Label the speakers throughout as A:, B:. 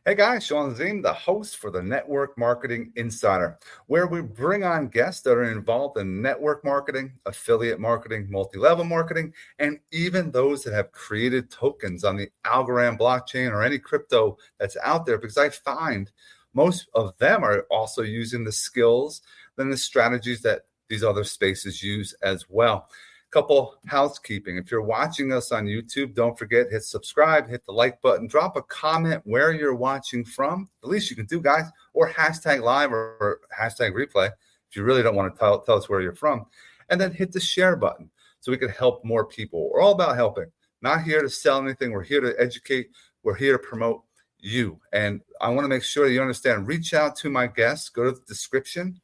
A: Hey guys, Sean Zim, the host for the Network Marketing Insider, where we bring on guests that are involved in network marketing, affiliate marketing, multi-level marketing, and even those that have created tokens on the Algorand blockchain or any crypto that's out there, because I find most of them are also using the skills and the strategies that these other spaces use as well. Couple housekeeping. If you're watching us on YouTube, don't forget, hit subscribe, hit the like button, drop a comment where you're watching from. The least you can do, guys, or hashtag live or hashtag replay if you really don't want to tell us where you're from. And then hit the share button so we can help more people. We're all about helping. Not here to sell anything. We're here to educate. We're here to promote you. And I want to make sure you understand, reach out to my guests, go to the description,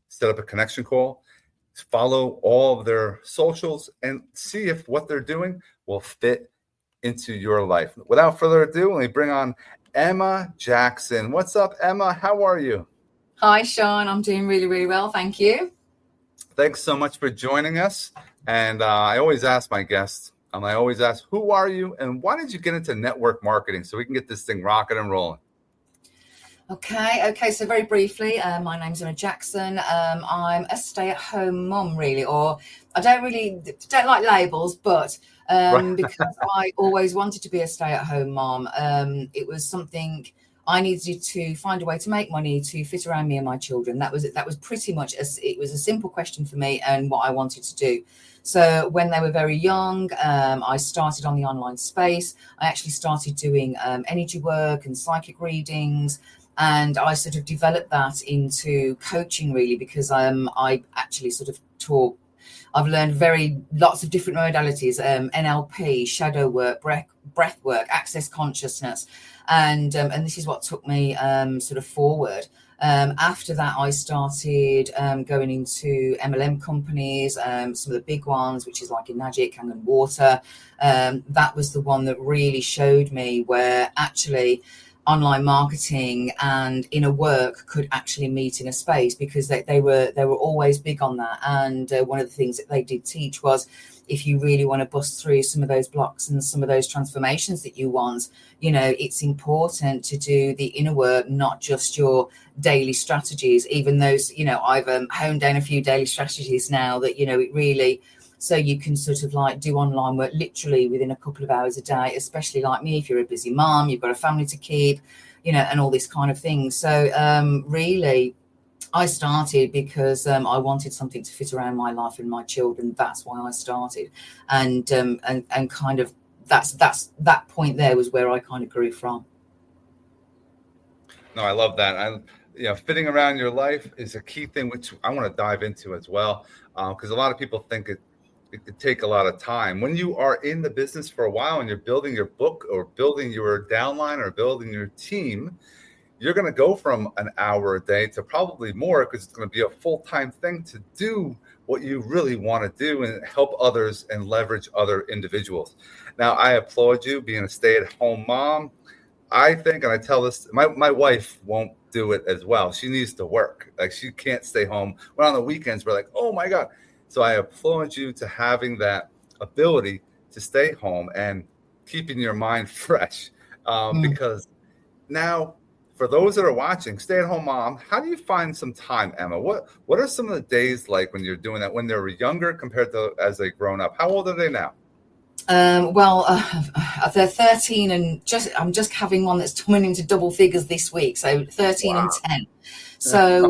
A: set up a connection call, follow all of their socials, and see if what they're doing will fit into your life. Without further ado, let me bring on Emma Jackson. What's up, Emma? How are you?
B: Hi, Sean. I'm doing really, really well. Thank you.
A: Thanks so much for joining us. And I always ask my guests, who are you and why did you get into network marketing so we can get this thing rocking and rolling?
B: Okay. So very briefly, my name's Emma Jackson. I'm a stay-at-home mom, really, or I don't like labels, but because I always wanted to be a stay-at-home mom. It was something I needed to find a way to make money to fit around me and my children. That was pretty much it was a simple question for me and what I wanted to do. So when they were very young, I started on the online space. I actually started doing energy work and psychic readings. And I sort of developed that into coaching, really, because I actually sort of taught. I've learned lots of different modalities: NLP, shadow work, breath work, access consciousness, and this is what took me sort of forward. After that, I started going into MLM companies, some of the big ones, which is like Enagic, Kangen Water. That was the one that really showed me where actually online marketing and inner work could actually meet in a space, because they were always big on that. And one of the things that they did teach was, if you really want to bust through some of those blocks and some of those transformations that you want, it's important to do the inner work, not just your daily strategies. Even those, I've honed down a few daily strategies now that, it really, so you can sort of like do online work literally within a couple of hours a day, especially like me, if you're a busy mom, you've got a family to keep, and all this kind of thing. So really, I started because I wanted something to fit around my life and my children. That's why I started. And kind of that point there was where I kind of grew from.
A: No, I love that. Fitting around your life is a key thing, which I want to dive into as well, because a lot of people think it could take a lot of time. When you are in the business for a while and you're building your book or building your downline or building your team, you're going to go from an hour a day to probably more, because it's going to be a full-time thing to do what you really want to do and help others and leverage other individuals. Now, I applaud you being a stay-at-home mom. I think, and I tell this, my wife won't do it as well. She needs to work. Like, she can't stay home. When on the weekends, we're like, oh my God. So I applaud you to having that ability to stay home and keeping your mind fresh. Because now, for those that are watching, stay-at-home mom, how do you find some time, Emma? What are some of the days like when you're doing that, when they were younger compared to as they've grown up? How old are they now?
B: They're 13 and I'm just having one that's coming into double figures this week. So 13 and 10. So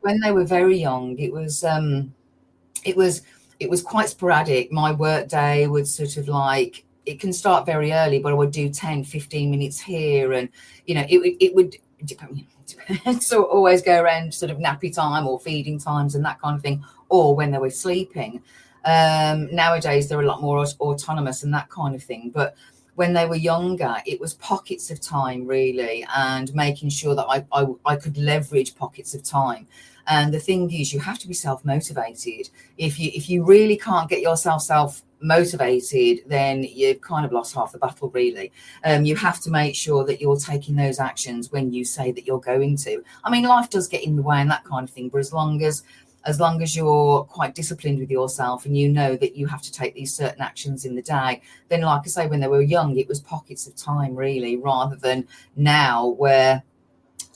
B: when they were very young, it was quite sporadic. My work day would sort of like, it can start very early, but I would do 10, 15 minutes here. And, it would so always go around sort of nappy time or feeding times and that kind of thing, or when they were sleeping. Nowadays, they're a lot more autonomous and that kind of thing. But when they were younger, it was pockets of time, really, and making sure that I could leverage pockets of time. And the thing is, you have to be self-motivated. If you really can't get yourself self-motivated, then you've kind of lost half the battle, really. You have to make sure that you're taking those actions when you say that you're going to. I mean, life does get in the way and that kind of thing, but as long as as long as you're quite disciplined with yourself and you know that you have to take these certain actions in the day, then like I say, when they were young, it was pockets of time really, rather than now where,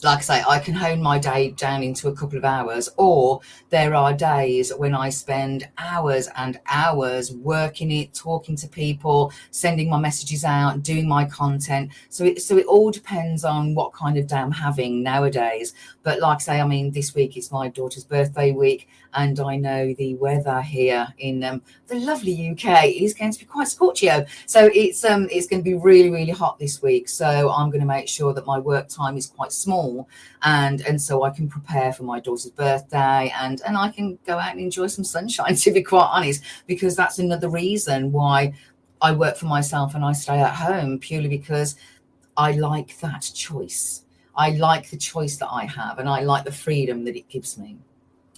B: like I say, I can hone my day down into a couple of hours, or there are days when I spend hours and hours working it, talking to people, sending my messages out, doing my content. So it all depends on what kind of day I'm having nowadays. But like I say, I mean, this week it's my daughter's birthday week, and I know the weather here in the lovely UK is going to be quite scorchio. So it's going to be really, really hot this week. So I'm going to make sure that my work time is quite small, and so I can prepare for my daughter's birthday, and I can go out and enjoy some sunshine, to be quite honest, because that's another reason why I work for myself and I stay at home, purely because I like that choice. I like the choice that I have, and I like the freedom that it gives me.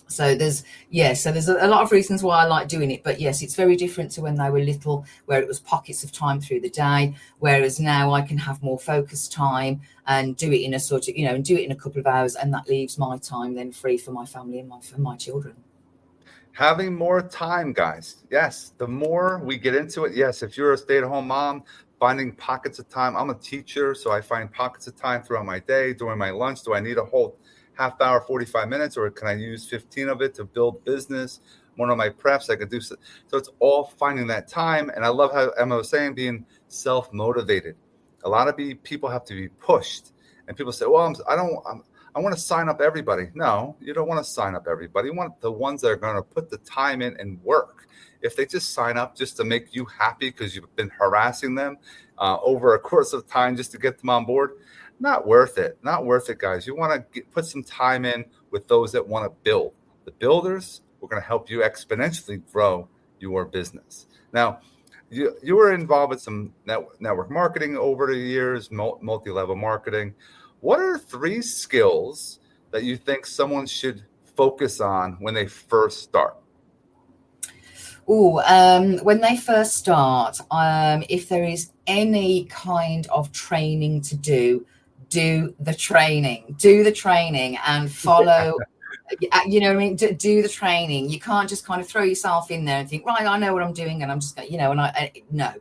B: So there's a lot of reasons why I like doing it. But yes, it's very different to when they were little, where it was pockets of time through the day, whereas now I can have more focused time and do it in a sort of, and do it in a couple of hours, and that leaves my time then free for my family and for my children.
A: Having more time, guys. Yes, the more we get into it. Yes, if you're a stay-at-home mom, finding pockets of time. I'm a teacher, so I find pockets of time throughout my day, during my lunch. Do I need a whole half hour, 45 minutes, or can I use 15 of it to build business? One of my preps, I could do so. So it's all finding that time. And I love how Emma was saying, being self-motivated. A lot of people have to be pushed. And people say, well, I want to sign up everybody. No, you don't want to sign up everybody. You want the ones that are going to put the time in and work. If they just sign up just to make you happy because you've been harassing them over a course of time just to get them on board, not worth it. Not worth it, guys. You want to put some time in with those that want to build. The builders, we're going to help you exponentially grow your business. Now, you were involved with some network marketing over the years, multi-level marketing. What are 3 skills that you think someone should focus on when they first start?
B: When they first start, if there is any kind of training to do the training. Do the training and follow. You know what I mean? Do the training. You can't just kind of throw yourself in there and think, right, I know what I'm doing, and I'm just, no.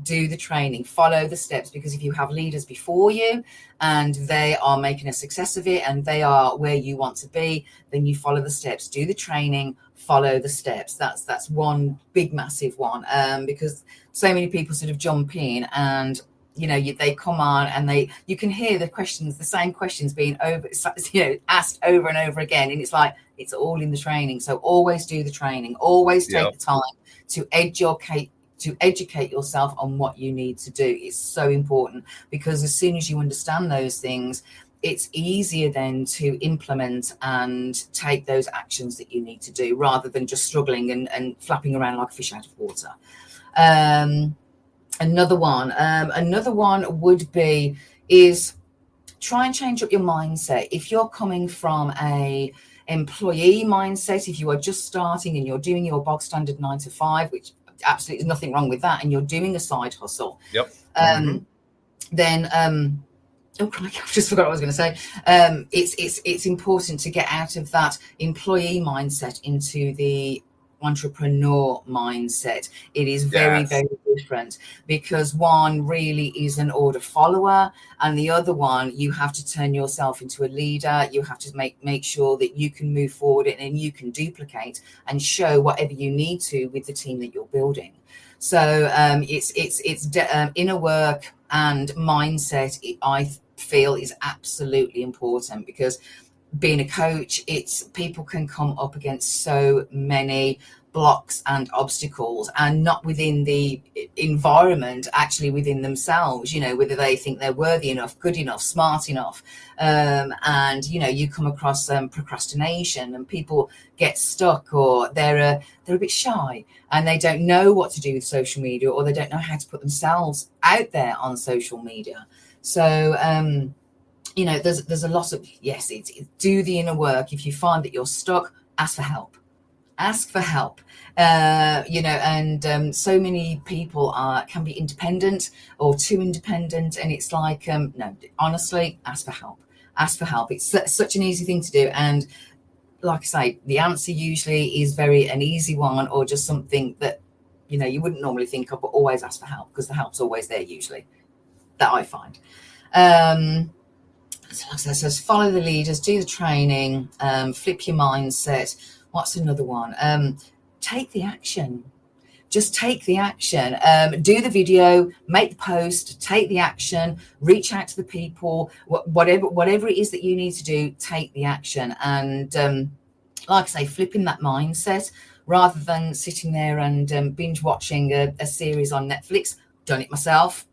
B: Do the training, follow the steps, because if you have leaders before you and they are making a success of it and they are where you want to be, then you follow the steps. Do the training, follow the steps. That's one big massive one, because so many people sort of jump in and they come on and you can hear the same questions being asked over and over again, and it's like, it's all in the training. So always do the training, always take the time to educate yourself on what you need to do. It's so important, because as soon as you understand those things, it's easier then to implement and take those actions that you need to do, rather than just struggling and flapping around like a fish out of water. Another one would be is try and change up your mindset. If you're coming from a employee mindset, if you are just starting and you're doing your bog standard 9 to 5, which absolutely there's nothing wrong with that, and you're doing a side hustle, then oh crikey, I've just forgot what I was going to say. It's important to get out of that employee mindset into the entrepreneur mindset. It is very, very different, because one really is an order follower, and the other one, you have to turn yourself into a leader. You have to make sure that you can move forward and you can duplicate and show whatever you need to with the team that you're building. So it's inner work and mindset, I feel, is absolutely important, because being a coach, people can come up against so many blocks and obstacles, and not within the environment, actually within themselves, whether they think they're worthy enough, good enough, smart enough. And you come across procrastination, and people get stuck, or they're a bit shy and they don't know what to do with social media, or they don't know how to put themselves out there on social media. So there's a lot of, it's do the inner work. If you find that you're stuck, ask for help. And so many people can be independent or too independent, and it's like, no, honestly, ask for help. It's such an easy thing to do. And like I say, the answer usually is an easy one, or just something that, you wouldn't normally think of, but always ask for help, because the help's always there usually, that I find. So like I says, follow the leaders, do the training, flip your mindset. What's another one? Take the action. Just take the action. Do the video, make the post, take the action, reach out to the people, whatever it is that you need to do, take the action. And like I say, flipping that mindset, rather than sitting there and binge watching a series on Netflix. Done it myself.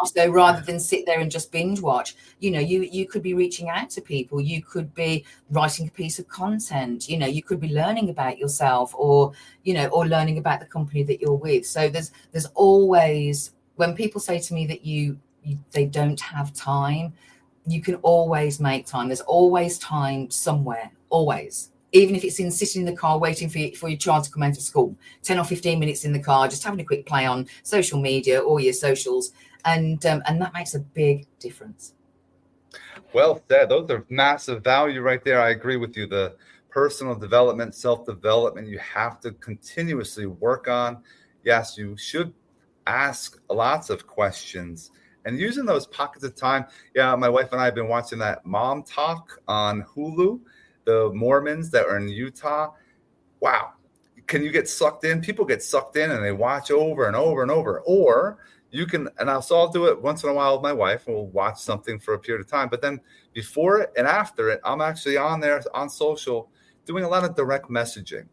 B: So rather than sit there and just binge watch, you could be reaching out to people, you could be writing a piece of content, you could be learning about yourself, or or learning about the company that you're with. So there's always, when people say to me that they don't have time, you can always make time. There's always time somewhere, always. Even if it's sitting in the car waiting for your child to come out of school, 10 or 15 minutes in the car, just having a quick play on social media or your socials. And that makes a big difference.
A: Well said. Those are massive value right there. I agree with you. The personal development, self-development, you have to continuously work on. Yes, you should ask lots of questions and using those pockets of time. Yeah, my wife and I have been watching that Mom Talk on Hulu, the Mormons that are in Utah. Wow. Can you get sucked in? People get sucked in and they watch over and over and over. Or you can, and I'll do it once in a while with my wife, and we'll watch something for a period of time. But then before it and after it, I'm actually on there on social doing a lot of direct messaging.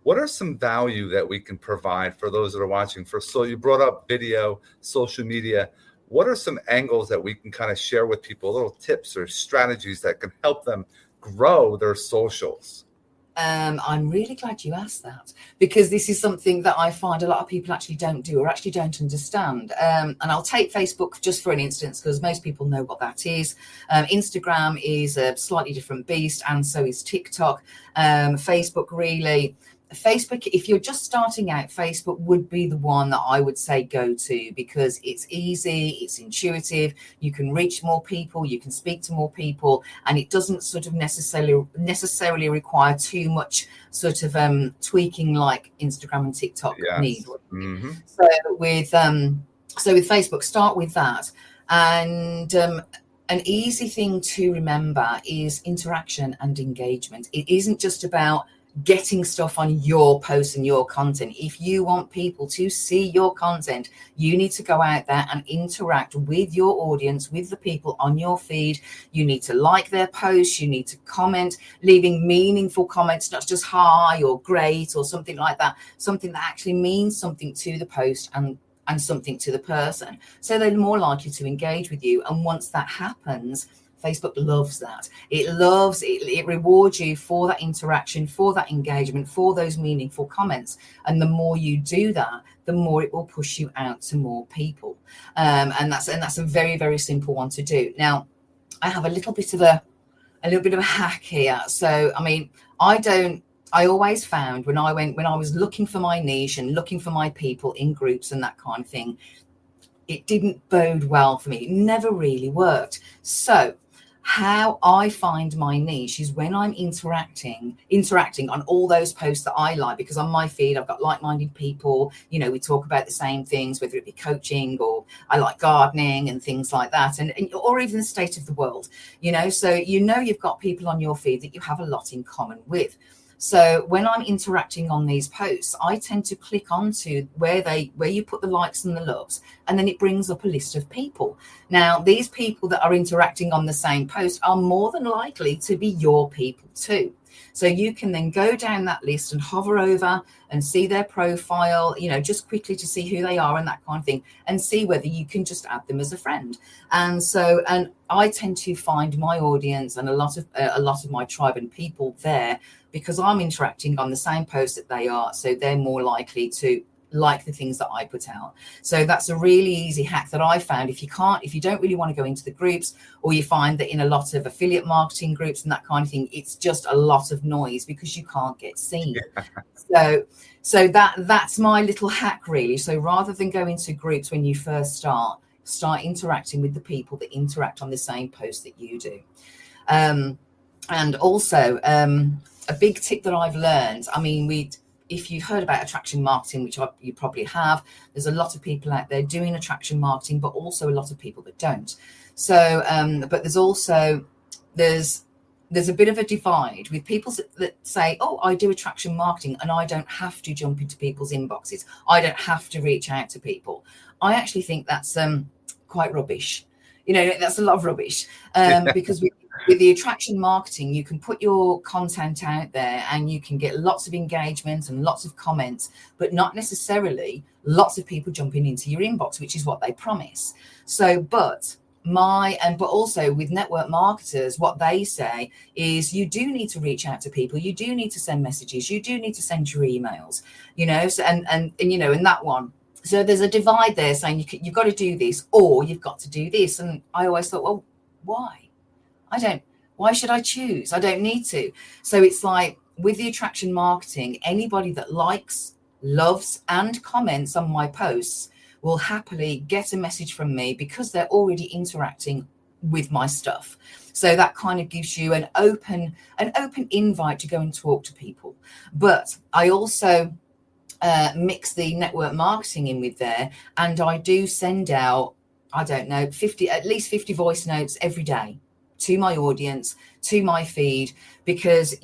A: What are some value that we can provide for those that are watching? So you brought up video, social media. What are some angles that we can kind of share with people, little tips or strategies that can help them grow their socials?
B: I'm really glad you asked that, because this is something that I find a lot of people actually don't do, or actually don't understand. And I'll take Facebook just for an instance, because most people know what that is. Instagram is a slightly different beast, and so is TikTok. Facebook, if you're just starting out, Facebook would be the one that I would say go to, because it's easy, it's intuitive, you can reach more people, you can speak to more people, and it doesn't sort of necessarily require too much sort of tweaking like Instagram and TikTok need.
A: Mm-hmm.
B: So with Facebook, start with that. And an easy thing to remember is interaction and engagement. It isn't just about getting stuff on your posts and your content. If you want people to see your content, you need to go out there and interact with your audience, with the people on your feed. You need to like their posts, you need to comment, leaving meaningful comments, not just hi or great or something like that, something that actually means something to the post and something to the person, so they're more likely to engage with you. And once that happens, Facebook loves that. It rewards you for that interaction, for that engagement, for those meaningful comments. And the more you do that, the more it will push you out to more people. And that's a very, very simple one to do. Now, I have a little bit of a hack here. So, I mean, I always found when I was looking for my niche and looking for my people in groups and that kind of thing, it didn't bode well for me. It never really worked. So how I find my niche is when I'm interacting on all those posts that I like, because on my feed I've got like-minded people, we talk about the same things, whether it be coaching or I like gardening and things like that, and or even the state of the world, so you've got people on your feed that you have a lot in common with. So when I'm interacting on these posts, I tend to click onto where you put the likes and the loves, and then it brings up a list of people. Now, these people that are interacting on the same post are more than likely to be your people too. So you can then go down that list and hover over and see their profile, just quickly to see who they are and that kind of thing, and see whether you can just add them as a friend. And I tend to find my audience and a lot of my tribe and people there, because I'm interacting on the same post that they are. So they're more likely to like the things that I put out. So that's a really easy hack that I found. If you don't really want to go into the groups, or you find that in a lot of affiliate marketing groups and that kind of thing, it's just a lot of noise because you can't get seen. So that's my little hack really. So rather than go into groups when you first start interacting with the people that interact on the same post that you do. And also, a big tip that I've learned, I mean, if you've heard about attraction marketing, which you probably have, there's a lot of people out there doing attraction marketing, but also a lot of people that don't. So, but there's a bit of a divide with people that say, oh, I do attraction marketing and I don't have to jump into people's inboxes. I don't have to reach out to people. I actually think that's quite rubbish. That's a lot of rubbish, because with the attraction marketing, you can put your content out there and you can get lots of engagement and lots of comments, but not necessarily lots of people jumping into your inbox, which is what they promise. So, but also with network marketers, what they say is you do need to reach out to people, you do need to send messages, you do need to send your emails, so and that one. So there's a divide there saying you've got to do this or you've got to do this. And I always thought, well, why? Why should I choose? I don't need to. So it's like with the attraction marketing, anybody that likes, loves, and comments on my posts will happily get a message from me because they're already interacting with my stuff. So that kind of gives you an open invite to go and talk to people. But I also mix the network marketing in with there, and I do send out, I don't know, at least 50 voice notes every day to my audience, to my feed, because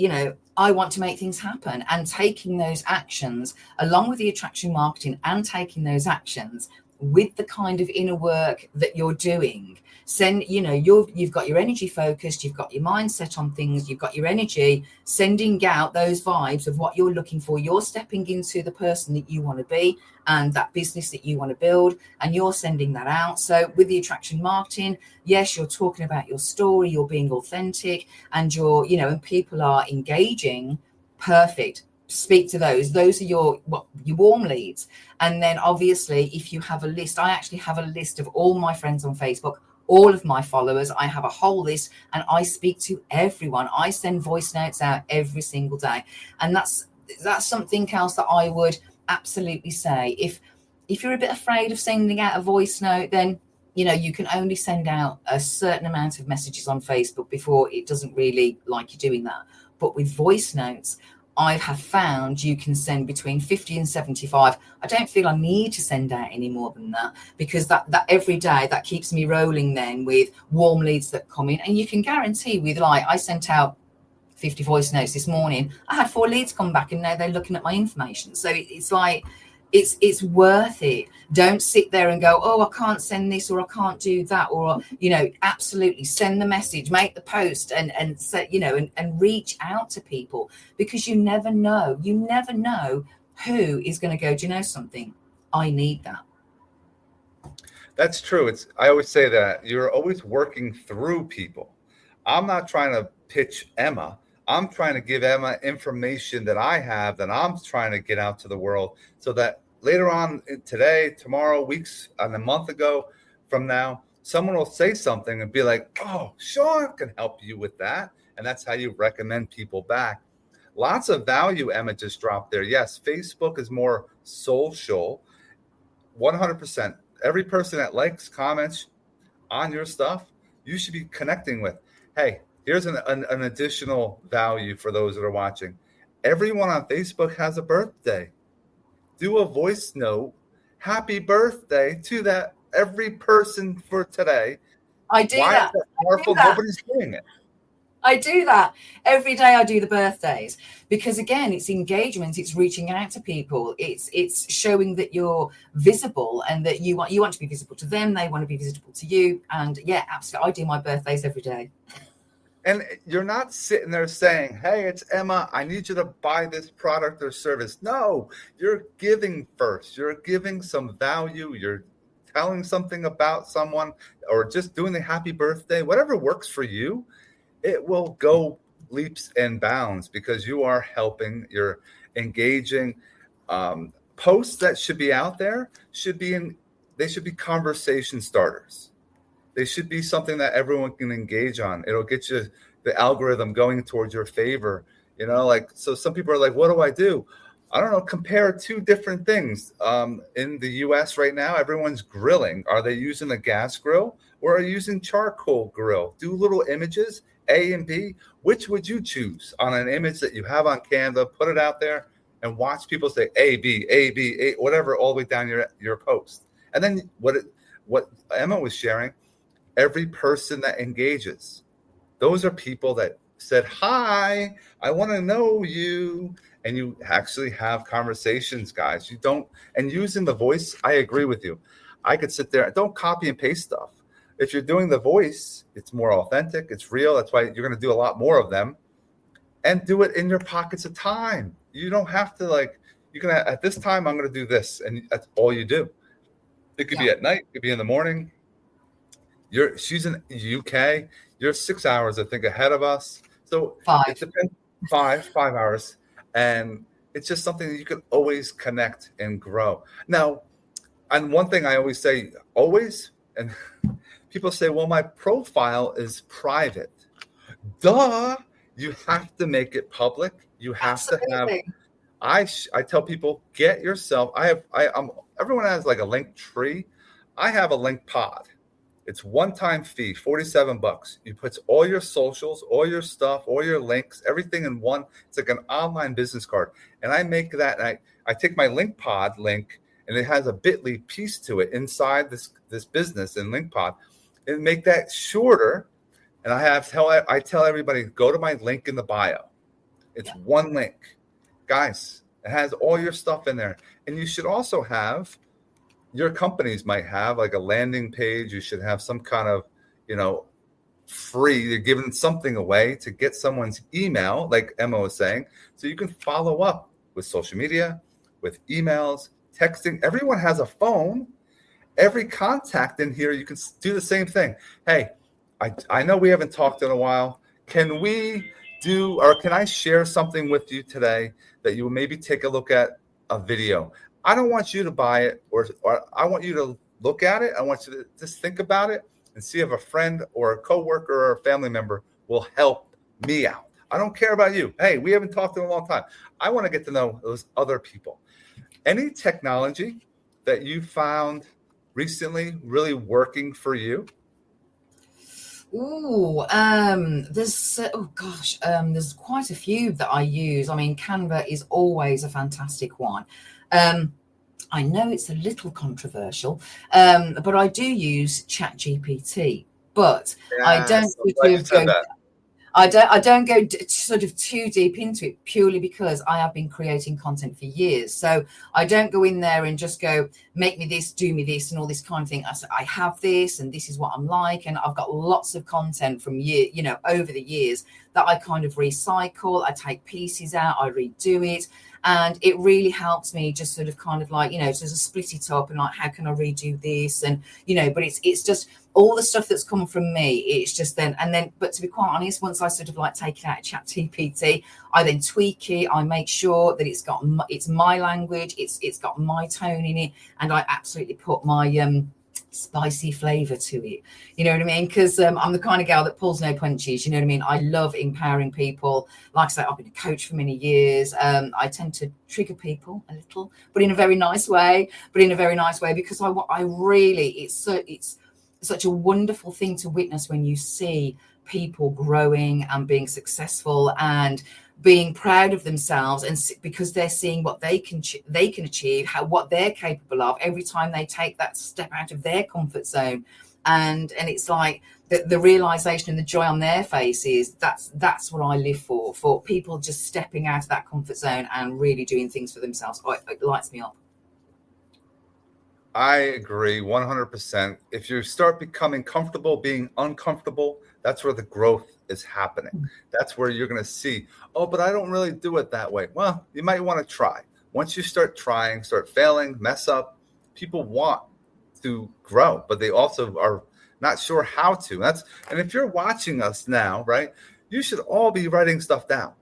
B: I want to make things happen. And taking those actions along with the attraction marketing and taking those actions with the kind of inner work that you're doing, you've got your energy focused, you've got your mindset on things, you've got your energy, sending out those vibes of what you're looking for. You're stepping into the person that you want to be and that business that you want to build, and you're sending that out. So with the attraction marketing, yes, you're talking about your story, you're being authentic, and and people are engaging. Perfect. Speak to those are your warm leads. And then obviously, if you have a list, I actually have a list of all my friends on Facebook, all of my followers. I have a whole list and I speak to everyone. I send voice notes out every single day. And that's something else that I would absolutely say. If you're a bit afraid of sending out a voice note, then you can only send out a certain amount of messages on Facebook before it doesn't really like you doing that. But with voice notes, I have found you can send between 50 and 75. I don't feel I need to send out any more than that, because that every day that keeps me rolling then with warm leads that come in. And you can guarantee with, like, I sent out 50 voice notes this morning, I had 4 leads come back and now they're looking at my information. So it's like, it's worth it. Don't sit there and go, oh, I can't send this or I can't do that, or absolutely send the message, make the post, and reach out to people, because you never know who is going to go, do you know something, I need that.
A: That's true. I always say that you're always working through people. I'm not trying to pitch Emma. I'm trying to give Emma information that I have that I'm trying to get out to the world, so that later on today, tomorrow, weeks, and a month ago from now, someone will say something and be like, oh, Sean can help you with that. And that's how you recommend people back. Lots of value Emma just dropped there. Yes, Facebook is more social, 100%. Every person that likes, comments on your stuff, you should be connecting with. Hey, here's an additional value for those that are watching. Everyone on Facebook has a birthday. Do a voice note, happy birthday to that every person for today.
B: I do
A: Why
B: that.
A: is that powerful? Nobody's doing it.
B: I do that every day. I do the birthdays because, again, it's engagement. It's reaching out to people. It's showing that you're visible and that you want to be visible to them. They want to be visible to you. And yeah, absolutely. I do my birthdays every day.
A: And you're not sitting there saying, hey, it's Emma, I need you to buy this product or service. No, you're giving first. You're giving some value. You're telling something about someone, or just doing the happy birthday, whatever works for you. It will go leaps and bounds because you are helping, you're engaging. Posts that should be out there they should be conversation starters. They should be something that everyone can engage on. It'll get you the algorithm going towards your favor. So some people are like, what do I do? I don't know, compare 2 different things. In the US right now, everyone's grilling. Are they using a gas grill or are they using charcoal grill? Do little images A and B, which would you choose on an image that you have on Canva? Put it out there and watch people say A, B, A, B, A, whatever, all the way down your post. And then what Emma was sharing, every person that engages, those are people that said, hi, I want to know you. And you actually have conversations, guys. You don't, and using the voice, I agree with you. I could sit there, don't copy and paste stuff. If you're doing the voice, it's more authentic, it's real. That's why you're going to do a lot more of them, and do it in your pockets of time. You don't have to you can, at this time, I'm going to do this. And that's all you do. It could be at night, it could be in the morning. She's in the UK. You're 6 hours, I think, ahead of us. So
B: 5.
A: It depends. 5 hours. And it's just something that you can always connect and grow. Now, and one thing I always say, and people say, well, my profile is private. Duh. You have to make it public. You have to have, I tell people, get yourself, everyone has like a link tree. I have a link pod. It's one-time fee, $47. You put all your socials, all your stuff, all your links, everything in one. It's like an online business card. And I make that, and I take my link pod link, and it has a bit.ly piece to it inside this business in link pod, and make that shorter. And I tell everybody, go to my link in the bio. It's one link. Guys, it has all your stuff in there. And you should also have, your companies might have like a landing page. You should have some kind of, free, you're giving something away to get someone's email, like Emma was saying, so you can follow up with social media, with emails, texting. Everyone has a phone. Every contact in here, you can do the same thing. Hey, I know we haven't talked in a while. Can I share something with you today that you will maybe take a look at a video? I don't want you to buy it, or I want you to look at it. I want you to just think about it and see if a friend or a coworker or a family member will help me out. I don't care about you. Hey, we haven't talked in a long time. I want to get to know those other people. Any technology that you found recently really working for you?
B: There's quite a few that I use. I mean, Canva is always a fantastic one. I know it's a little controversial, but I do use ChatGPT. But I don't I don't go sort of too deep into it, purely because I have been creating content for years. So I don't go in there and just go, make me this, do me this, and all this kind of thing. I have this, and this is what I'm like. And I've got lots of content from over the years that I kind of recycle. I take pieces out, I redo it. And it really helps me just sort of kind of like, sort of split it up and like, how can I redo this? And, but it's just all the stuff that's come from me. It's just but to be quite honest, once I sort of like take it out of ChatGPT, I then tweak it. I make sure that it's my language. It's got my tone in it. And I absolutely put my, spicy flavor to it, you know what I mean? Because I'm the kind of girl that pulls no punches, you know what I mean? I love empowering people. Like I say, I've been a coach for many years. I tend to trigger people a little, but in a very nice way. Because I really, it's such a wonderful thing to witness when you see people growing and being successful and being proud of themselves, and because they're seeing what they can achieve, what they're capable of every time they take that step out of their comfort zone, and it's like the realization and the joy on their faces. That's what I live for people just stepping out of that comfort zone and really doing things for themselves. It lights me up.
A: I agree 100%. If you start becoming comfortable being uncomfortable, that's where the growth is happening. That's where you're going to see, oh, but I don't really do it that way. Well, you might want to try. Once you start trying, start failing, mess up, people want to grow, but they also are not sure how to. And if you're watching us now, right, you should all be writing stuff down.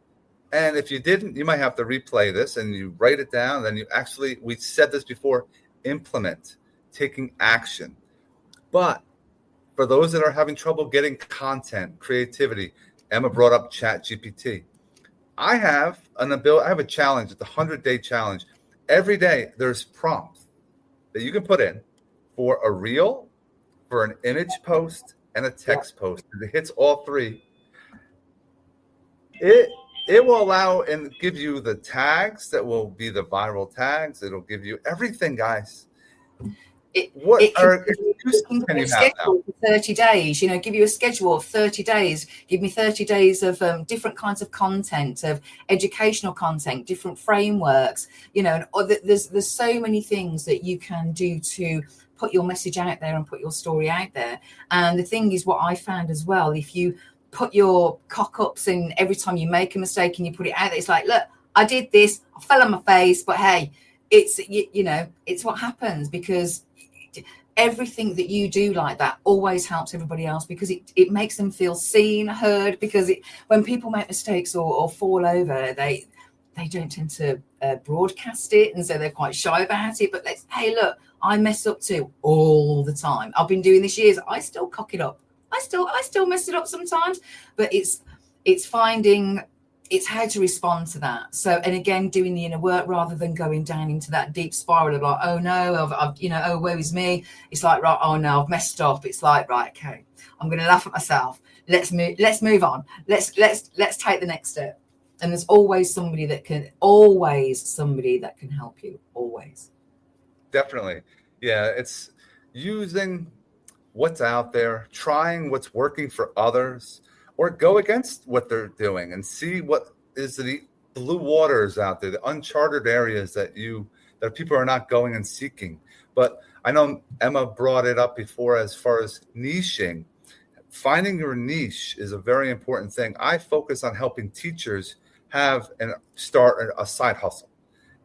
A: And if you didn't, you might have to replay this and you write it down. Then we said this before, implement, taking action. But for those that are having trouble getting content, creativity, Emma brought up ChatGPT. I have a challenge. It's a 100-day challenge. Every day there's prompts that you can put in for a reel, for an image post, and a text post. It hits all three. it it will allow and give you the tags that will be the viral tags. It'll give you everything, guys.
B: it
A: What
B: it can
A: are excuses
B: give you
A: can
B: a
A: you have now?
B: schedule for 30 days, give you a schedule of 30 days, give me 30 days of different kinds of content, of educational content, different frameworks, there's so many things that you can do to put your message out there and put your story out there. And the thing is, what I found as well, if you put your cock ups in every time you make a mistake and you put it out there, it's like, look, I did this, I fell on my face, but hey, it's what happens, because everything that you do like that always helps everybody else, because it makes them feel seen, heard, because when people make mistakes or fall over, they don't tend to broadcast it, and so they're quite shy about it. But hey, look, I mess up too all the time. I've been doing this years. I still cock it up. I still mess it up sometimes, but it's finding it's how to respond to that. So, and again, doing the inner work rather than going down into that deep spiral of like, oh no, I've oh, woe is me. It's like, right, oh no, I've messed up. It's like, right, okay, I'm going to laugh at myself. Let's move on. Let's take the next step. And there's always somebody that can help you. Always.
A: Definitely. Yeah, it's using what's out there, trying what's working for others, or go against what they're doing and see what is the blue waters out there, the uncharted areas that people are not going and seeking. But I know Emma brought it up before as far as niching. Finding your niche is a very important thing. I focus on helping teachers have and start a side hustle.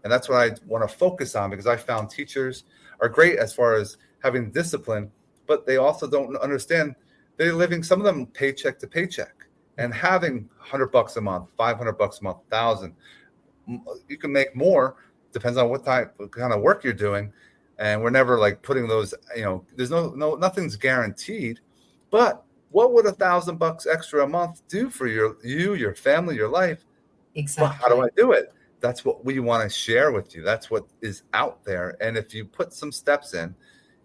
A: And that's what I want to focus on, because I found teachers are great as far as having discipline, but they also don't understand they're living, some of them, paycheck to paycheck, and having $100 a month, $500 a month, 1,000. You can make more, depends on what kind of work you're doing. And we're never like putting those, there's nothing's guaranteed. But what would $1,000 extra a month do for your family, your life? But how do
B: Exactly.
A: I do it? That's what we want to share with you. That's what is out there. And if you put some steps in,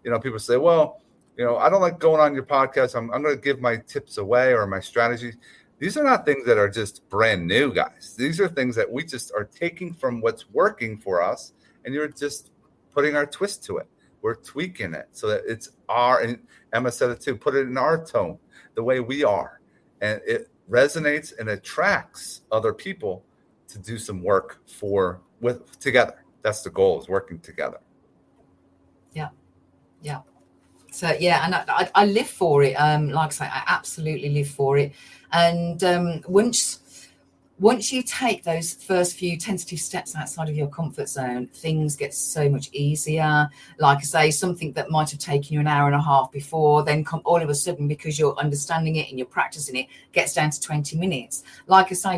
A: people say, well, I don't like going on your podcast. I'm going to give my tips away or my strategies. These are not things that are just brand new, guys. These are things that we just are taking from what's working for us, and you're just putting our twist to it. We're tweaking it so that it's and Emma said it too, put it in our tone, the way we are. And it resonates and attracts other people to do some work together. That's the goal, is working together.
B: Yeah. Yeah. So yeah, and I live for it. Like I say, I absolutely live for it. And once you take those first few tentative steps outside of your comfort zone, things get so much easier. Like I say, something that might have taken you an hour and a half before, then all of a sudden, because you're understanding it and you're practicing it, gets down to 20 minutes. Like I say,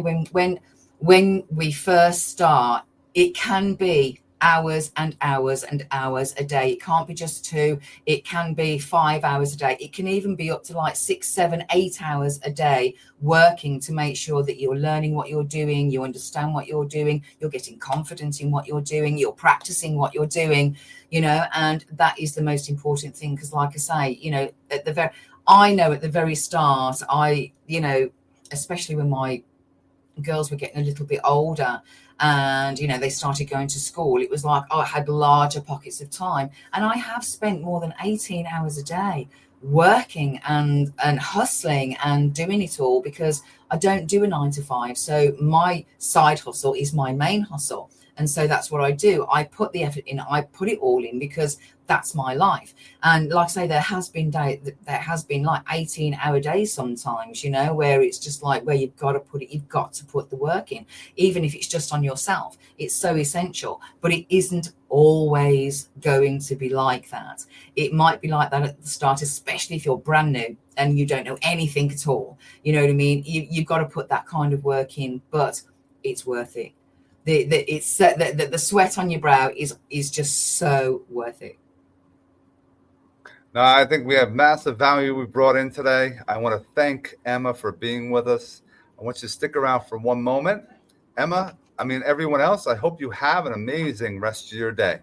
B: when we first start, it can be hours and hours and hours a day. It can't be just 2. It can be 5 hours a day. It can even be up to like 6, 7, 8 hours a day working to make sure that you're learning what you're doing, you understand what you're doing, you're getting confidence in what you're doing, you're practicing what you're doing, and that is the most important thing. Because like I say, I know at the very start, especially when my girls were getting a little bit older and they started going to school, it was like, I had larger pockets of time, and I have spent more than 18 hours a day working and hustling and doing it all, because I don't do a 9 to 5. So my side hustle is my main hustle, and so that's what I do. I put the effort in, I put it all in, because that's my life. And like I say, there has been like 18-hour days sometimes, where it's just like, where you've got to put the work in, even if it's just on yourself. It's so essential, but it isn't always going to be like that. It might be like that at the start, especially if you're brand new and you don't know anything at all. You know what I mean? You've got to put that kind of work in, but it's worth it. The sweat on your brow is just so worth it.
A: Now, I think we have massive value we brought in today. I want to thank Emma for being with us. I want you to stick around for one moment. Emma, everyone else, I hope you have an amazing rest of your day.